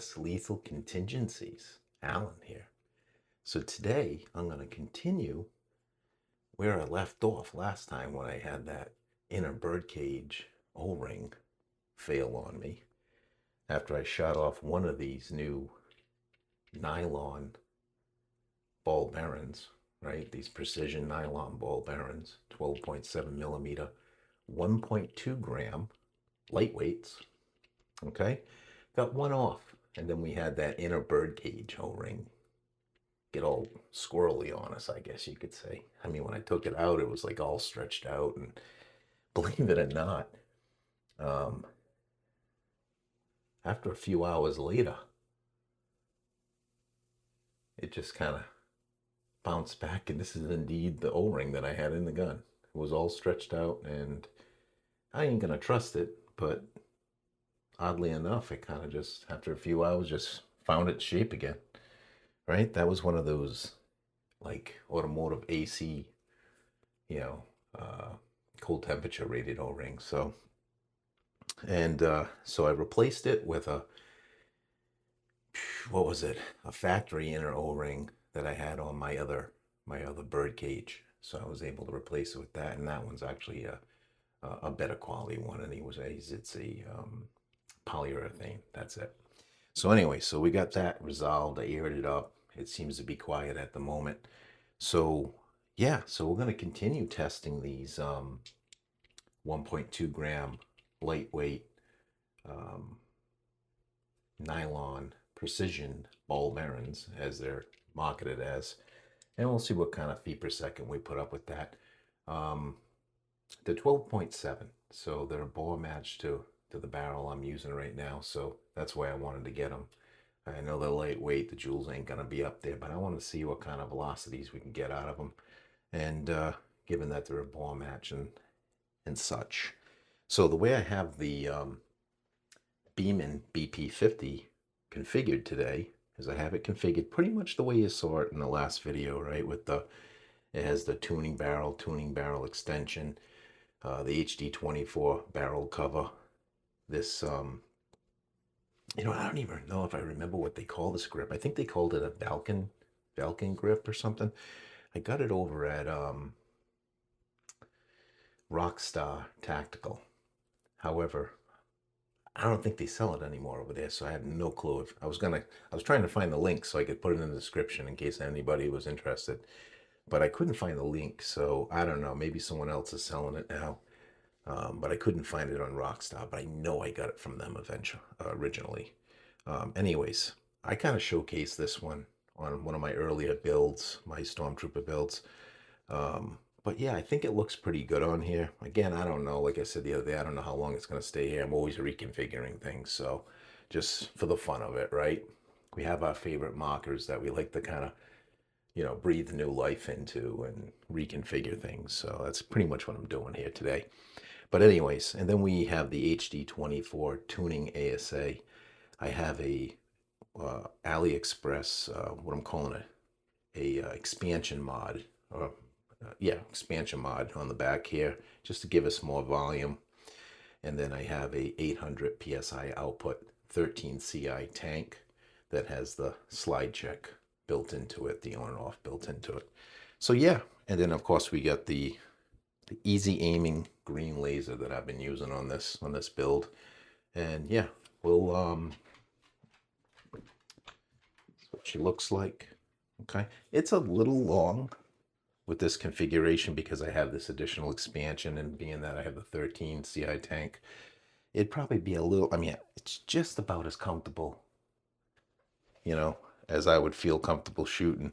less lethal contingencies. Alan here. So today I'm going to continue where I left off last time when I had that inner birdcage O-ring fail on me after I shot off one of these new nylon ball bearings, right? These precision nylon ball bearings, 12.7 millimeter, 1.2 gram lightweights. Okay, got one off, and then we had that inner birdcage O-ring get all squirrely on us, I guess you could say. I mean, when I took it out, it was like all stretched out, and believe it or not, um, after a few hours later, it just kind of bounced back, and this is indeed the O-ring that I had in the gun. It was all stretched out, and I ain't gonna trust it, but oddly enough, it kind of just, after a few hours, just found its shape again, right? That was one of those, like, automotive AC, you know, cold temperature rated O-rings. So, and so I replaced it with a, what was it? A factory inner O-ring that I had on my other bird cage. So I was able to replace it with that, and that one's actually a better quality one. And it's a polyurethane. That's it. So anyway, so we got that resolved. I aired it up. It seems to be quiet at the moment. So yeah, so we're going to continue testing these 1.2 gram lightweight nylon precision ball bearings, as they're marketed as, and we'll see what kind of feet per second we put up with that. They're 12.7, so they're bore matched to the barrel I'm using right now, so that's why I wanted to get them. I know they're lightweight, the joules ain't gonna be up there, but I want to see what kind of velocities we can get out of them, and given that they're a bore match and such. So the way I have the Beeman BP50 configured today is I have it configured pretty much the way you saw it in the last video, right? With it has the tuning barrel extension, the HD24 barrel cover. This, I don't even know if I remember what they call this grip. I think they called it a Falcon grip or something. I got it over at Rockstar Tactical. However, I don't think they sell it anymore over there, so I have no clue. If I was trying to find the link so I could put it in the description in case anybody was interested, but I couldn't find the link, so I don't know. Maybe someone else is selling it now, but I couldn't find it on Rockstar. But I know I got it from them originally. Anyways, I kind of showcased this one on one of my earlier builds, my Stormtrooper builds. But yeah, I think it looks pretty good on here. Again, I don't know. Like I said the other day, I don't know how long it's going to stay here. I'm always reconfiguring things. So just for the fun of it, right? We have our favorite markers that we like to kind of, breathe new life into and reconfigure things. So that's pretty much what I'm doing here today. But anyways, and then we have the HD24 tuning ASA. I have a AliExpress, what I'm calling a expansion mod, or expansion mod on the back here, just to give us more volume. And then I have a 800 psi output 13 CI tank that has the slide check built into it, the on and off built into it. So yeah, and then of course we got the EZAIMING green laser that I've been using on this build. And yeah, we'll that's what she looks like. Okay, it's a little long with this configuration because I have this additional expansion, and being that I have the 13 CI tank, it'd probably be a little, I mean, it's just about as comfortable, as I would feel comfortable shooting.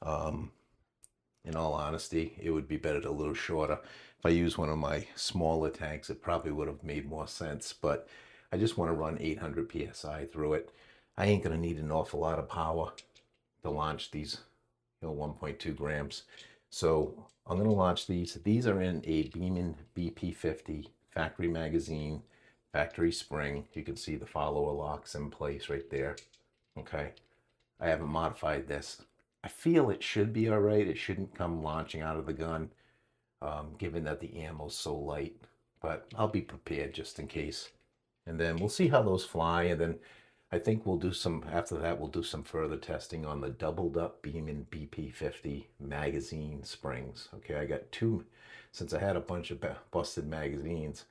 In all honesty, it would be better a little shorter. If I use one of my smaller tanks, it probably would have made more sense, but I just want to run 800 PSI through it. I ain't going to need an awful lot of power to launch these, 1.2 grams. So I'm going to launch these. These are in a Beeman BP50 factory magazine, factory spring. You can see the follower locks in place right there. Okay. I haven't modified this. I feel it should be all right. It shouldn't come launching out of the gun, given that the ammo's so light. But I'll be prepared just in case. And then we'll see how those fly. And then I think we'll do some, after that, we'll do some further testing on the doubled up Beeman BP50 magazine springs. Okay, I got two, since I had a bunch of busted magazines,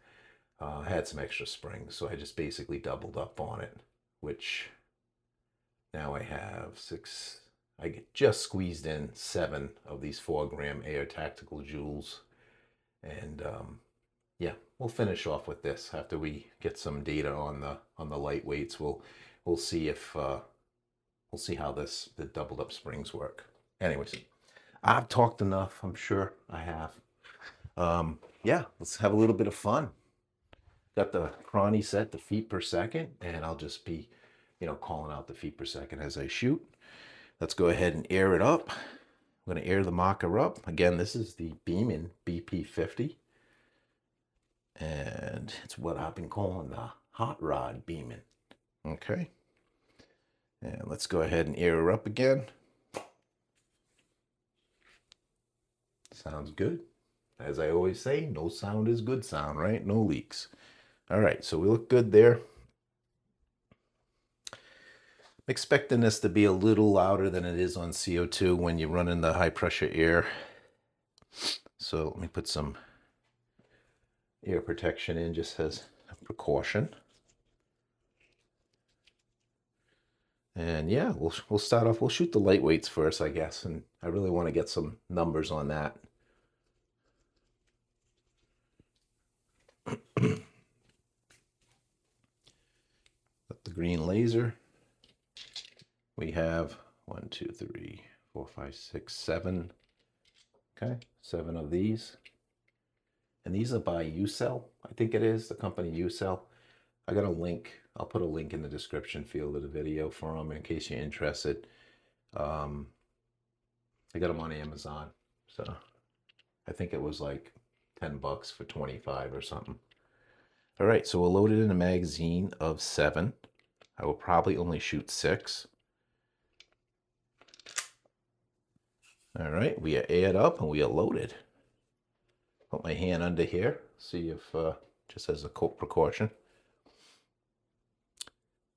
I had some extra springs, so I just basically doubled up on it, which now I have six, I just squeezed in 7 of these 4-gram Air Tactical Jewels. And yeah, we'll finish off with this after we get some data on the lightweights. We'll see if we'll see how the doubled up springs work. Anyways, I've talked enough. I'm sure I have. Yeah, let's have a little bit of fun. Got the chrony set to feet per second, and I'll just be, calling out the feet per second as I shoot. Let's go ahead and air it up. I'm going to air the marker up. Again, this is the Beeman BP50. And it's what I've been calling the hot rod Beeman. Okay. And let's go ahead and air her up again. Sounds good. As I always say, no sound is good sound, right? No leaks. All right, so we look good there. I'm expecting this to be a little louder than it is on CO2 when you run in the high pressure air. So let me put some air protection in just as a precaution. And yeah, we'll start off, we'll shoot the lightweights first, I guess, and I really want to get some numbers on that. Got the green laser. We have 1, 2, 3, 4, 5, 6, 7. Okay, 7 of these. And these are by EZAIMING, I think it is, the company EZAIMING. I got a link. I'll put a link in the description field of the video for them in case you're interested. I got them on Amazon, so I think it was like $10 for 25 or something. All right, so we'll load it in a magazine of 7. I will probably only shoot 6. All right, we are aired up and we are loaded. Put my hand under here, see if, just as a precaution.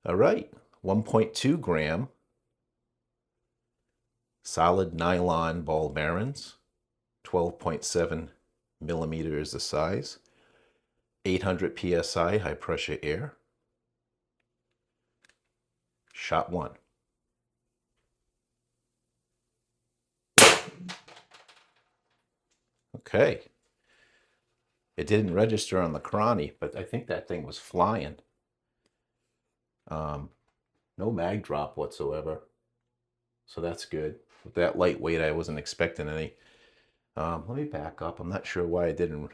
All right, 1.2 gram solid nylon ball bearings, 12.7 millimeter is the size, 800 PSI high pressure air. Shot 1. Okay. It didn't register on the chrony, but I think that thing was flying. No mag drop whatsoever, so that's good. With that lightweight, I wasn't expecting any. Let me back up. I'm not sure why I didn't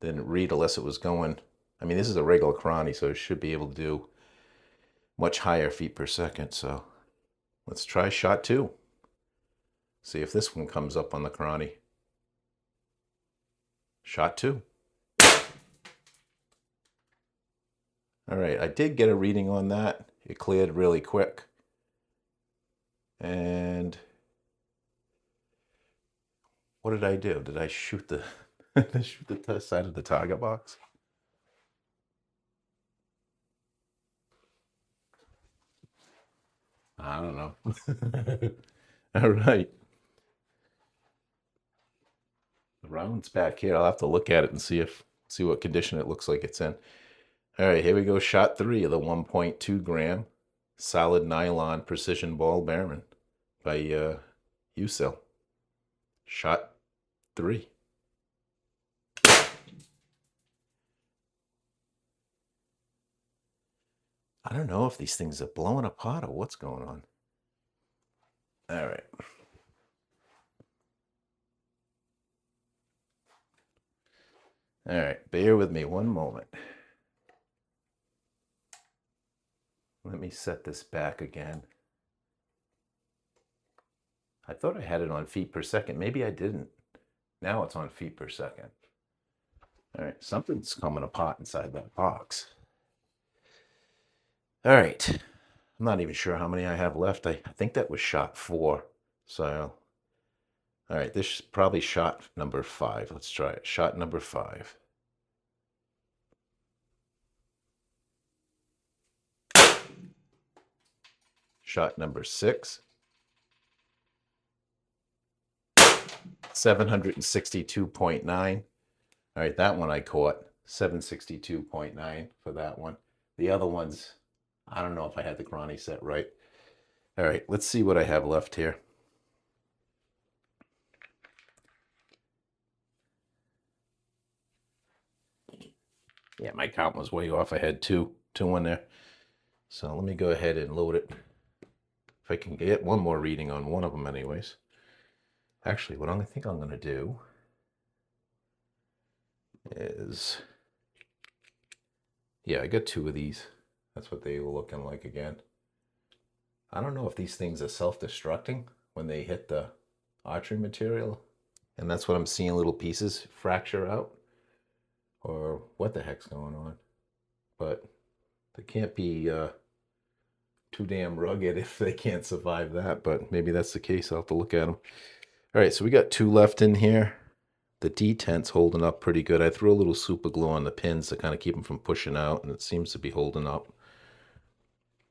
read unless it was going. I mean, this is a regular chrony, so it should be able to do much higher feet per second. So let's try shot 2. See if this one comes up on the chrony. Shot 2. All right, I did get a reading on that. It cleared really quick. And what did I do? Did I shoot the side of the target box? I don't know. All right. The round's back here. I'll have to look at it and see what condition it looks like it's in. All right, here we go. Shot 3 of the 1.2 gram solid nylon precision ball bearing by EZAIMING. Shot 3. I don't know if these things are blowing apart or what's going on. All right. All right, bear with me one moment. Let me set this back again. I thought I had it on feet per second. Maybe I didn't. Now it's on feet per second. All right, something's coming apart inside that box. All right, I'm not even sure how many I have left. I think that was shot 4. So, all right, this is probably shot number 5. Let's try it. Shot number 5. shot number 6. 762.9. All right, that one I caught. 762.9 for that one. The other ones, I don't know if I had the chrony set right. All right, let's see what I have left here. Yeah, my count was way off. I had two in there. So let me go ahead and load it. If I can get one more reading on one of them anyways. Actually, what I think I'm going to do is, yeah, I got 2 of these. That's what they were looking like again. I don't know if these things are self-destructing when they hit the archery material. And that's what I'm seeing, little pieces fracture out. Or what the heck's going on. But they can't be too damn rugged if they can't survive that. But maybe that's the case. I'll have to look at them. All right, so we got 2 left in here. The detent's holding up pretty good. I threw a little super glue on the pins to kind of keep them from pushing out, and it seems to be holding up.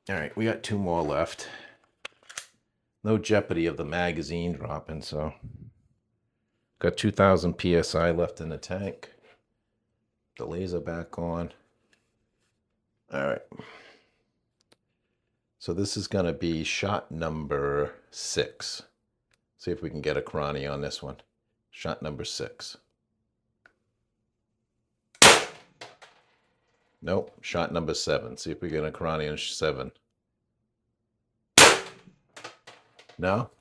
All right, we got 2 more left. No jeopardy of the magazine dropping, so. Got 2,000 PSI left in the tank. The laser back on. All right. So this is going to be shot number 6. See if we can get a chrony on this one. Shot number 6. Nope. Shot number 7. See if we get a chrony on 7. No?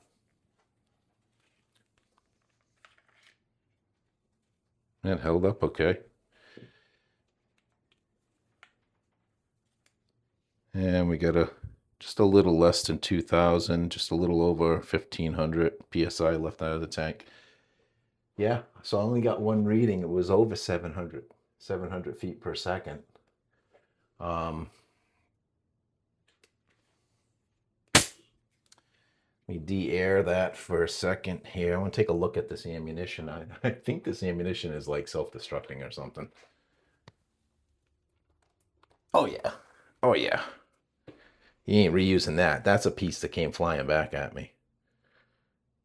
It held up okay. And we got just a little less than 2,000, just a little over 1,500 PSI left out of the tank. Yeah, so I only got one reading. It was over 700 feet per second. Let me de-air that for a second here. I want to take a look at this ammunition. I think this ammunition is like self-destructing or something. Oh yeah. Oh yeah. You ain't reusing that. That's a piece that came flying back at me.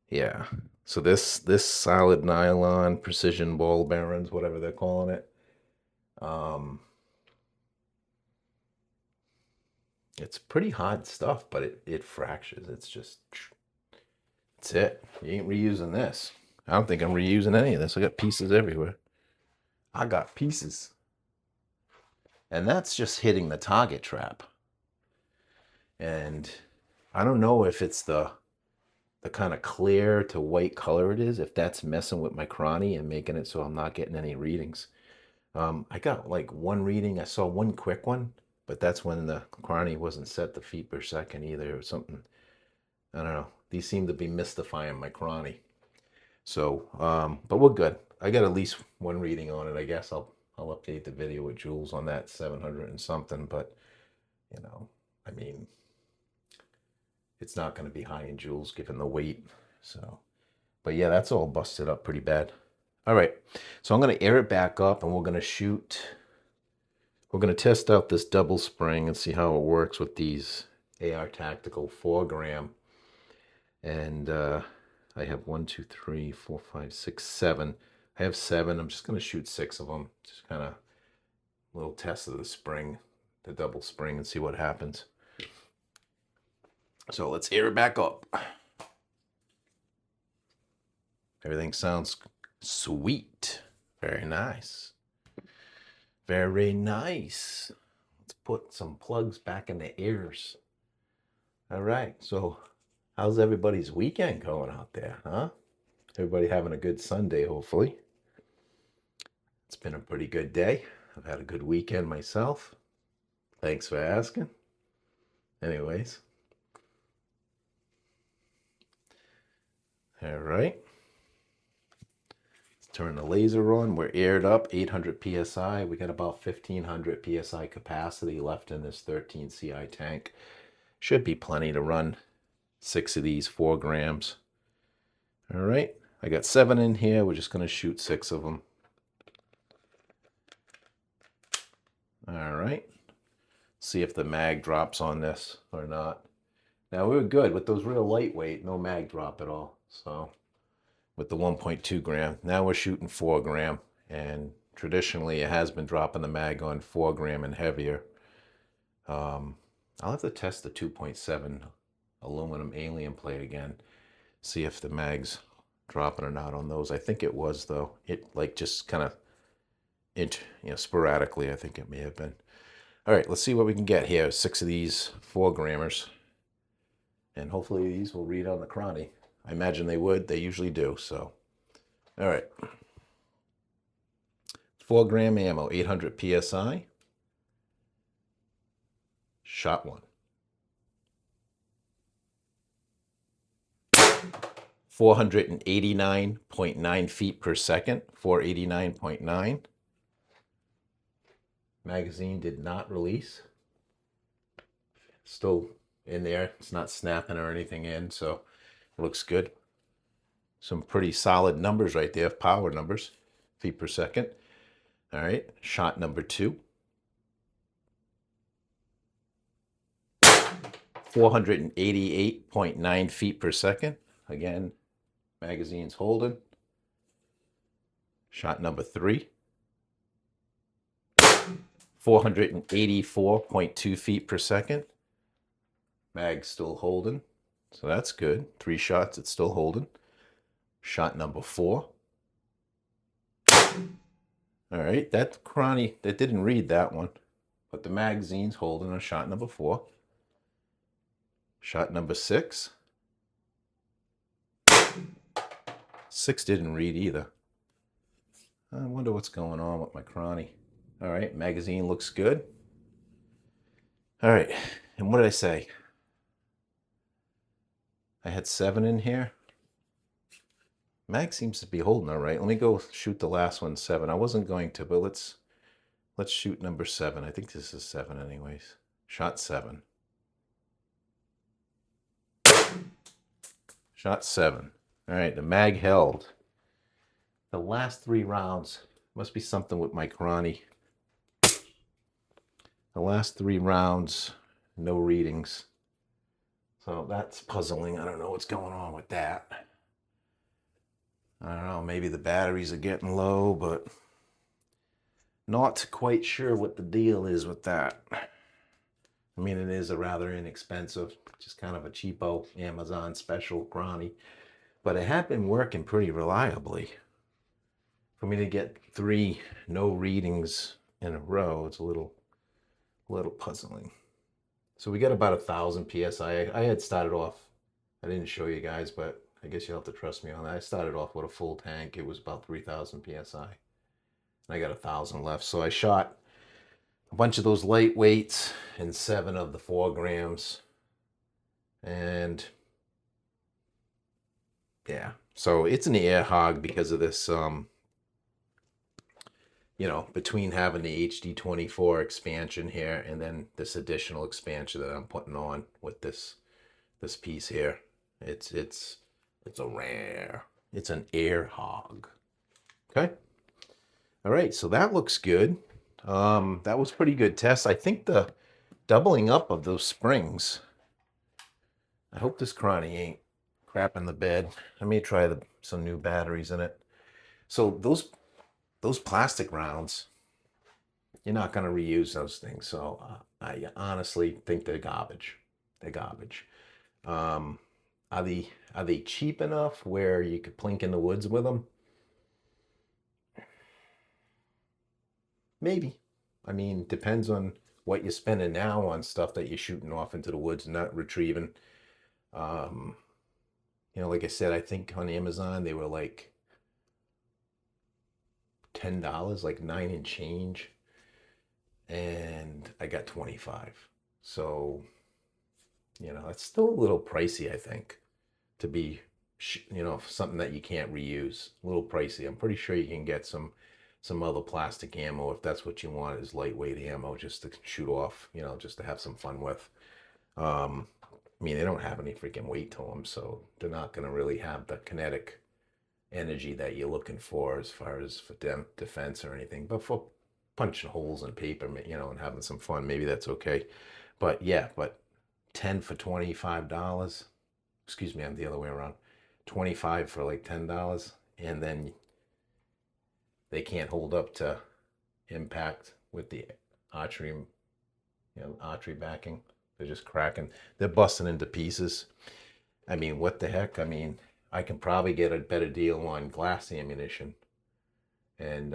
Yeah. So this solid nylon precision ball bearings, whatever they're calling it. It's pretty hard stuff, but it fractures. It's just, that's it. You ain't reusing this. I don't think I'm reusing any of this. I got pieces everywhere. I got pieces. And that's just hitting the target trap. And I don't know if it's the kind of clear to white color it is, if that's messing with my chrony and making it so I'm not getting any readings. I got like one reading. I saw one quick one, but that's when the chrony wasn't set to feet per second either or something. I don't know. These seem to be mystifying my chrony. So, but we're good. I got at least one reading on it. I guess I'll update the video with joules on that 700 and something, but you know, I mean, it's not going to be high in joules given the weight. So, but yeah, that's all busted up pretty bad. All right, so I'm going to air it back up and we're going to shoot. We're going to test out this double spring and see how it works with these AR Tactical 4-gram. And I have 1, 2, 3, 4, 5, 6, 7. I have 7. I'm just going to shoot 6 of them. Just kind of a little test of the spring, the double spring, and see what happens. So let's air it back up. Everything sounds sweet. Very nice. Very nice. Let's put some plugs back in the ears. All right. So how's everybody's weekend going out there, huh? Everybody having a good Sunday, hopefully. It's been a pretty good day. I've had a good weekend myself. Thanks for asking. Anyways. All right. Let's turn the laser on. We're aired up, 800 PSI. We got about 1,500 PSI capacity left in this 13 CI tank. Should be plenty to run 6 of these 4 grams. All right. I got 7 in here. We're just going to shoot 6 of them. All right. See if the mag drops on this or not. Now we were good with those real lightweight, no mag drop at all. So with the 1.2 gram, now we're shooting 4 gram, and traditionally it has been dropping the mag on 4 gram and heavier. I'll have to test the 2.7 aluminum alien plate again, see if the mag's dropping or not on those. I think it was though. It like just kind of sporadically, I think it may have been. All right, let's see what we can get here. 6 of these 4 grammers. And hopefully these will read on the chrony. I imagine they would. They usually do. So, all right. 4 gram ammo, 800 PSI. Shot 1. 489.9 feet per second. 489.9. Magazine did not release. Still in there. It's not snapping or anything in, so it looks good. Some pretty solid numbers right there, power numbers, feet per second. All right, shot number 2. 488.9 feet per second. Again, magazine's holding. Shot number 3. 484.2 feet per second. Mag's still holding, so that's good. 3 shots, it's still holding. Shot number 4. All right, that chrony, that didn't read that one, but the magazine's holding on shot number 4. Shot number 6. 6 didn't read either. I wonder what's going on with my chrony. All right, magazine looks good. All right, and what did I say? I had 7 in here. Mag seems to be holding all right. Let me go shoot the last one, 7. I wasn't going to, but let's shoot number 7. I think this is 7 anyways. Shot 7. Shot 7. All right, the mag held. The last 3 rounds, must be something with my chrony. The last 3 rounds, no readings. So that's puzzling. I don't know what's going on with that. I don't know, maybe the batteries are getting low, but not quite sure what the deal is with that. I mean, it is a rather inexpensive, just kind of a cheapo Amazon special chrony, but it had been working pretty reliably. For me to get 3 no readings in a row, it's a little puzzling. So we got about 1,000 PSI. I had started off, I didn't show you guys, but I guess you'll have to trust me on that. I started off with a full tank. It was about 3,000 PSI. And I got 1,000 left. So I shot a bunch of those lightweights and 7 of the 4 grams. And yeah, so it's an air hog because of this, between having the HD24 expansion here and then this additional expansion that I'm putting on with this piece here. It's an air hog. Okay. All right, so that looks good. That was pretty good test. I think the doubling up of those springs. I hope this chrony ain't crapping the bed. I may try some new batteries in it. So those plastic rounds, you're not going to reuse those things. So I honestly think they're garbage. They're garbage. Are they cheap enough where you could plink in the woods with them? Maybe. I mean, depends on what you're spending now on stuff that you're shooting off into the woods and not retrieving. Like I said, I think on Amazon they were like $10, like 9 and change, and I got 25. So, it's still a little pricey, I think, to be, something that you can't reuse. A little pricey. I'm pretty sure you can get some other plastic ammo if that's what you want, is lightweight ammo just to shoot off, just to have some fun with. I mean, they don't have any freaking weight to them, so they're not going to really have the kinetic energy that you're looking for as far as for defense or anything. But for punching holes in paper, and having some fun, maybe that's okay. But yeah, but 10 for $25. Excuse me, I'm the other way around. 25 for like $10, and then they can't hold up to impact with the archery, archery backing. They're just cracking. They're busting into pieces. I mean, what the heck? I mean, I can probably get a better deal on glass ammunition, and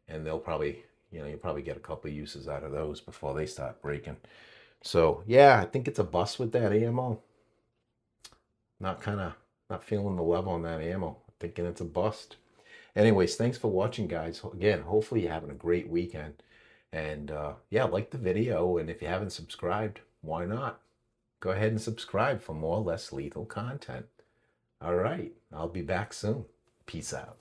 they'll probably, you'll probably get a couple of uses out of those before they start breaking. So yeah, I think it's a bust with that ammo. Not feeling the love on that ammo. Thinking it's a bust. Anyways, thanks for watching, guys. Again, hopefully you're having a great weekend. And yeah, like the video, and if you haven't subscribed, why not? Go ahead and subscribe for more less lethal content. All right, I'll be back soon. Peace out.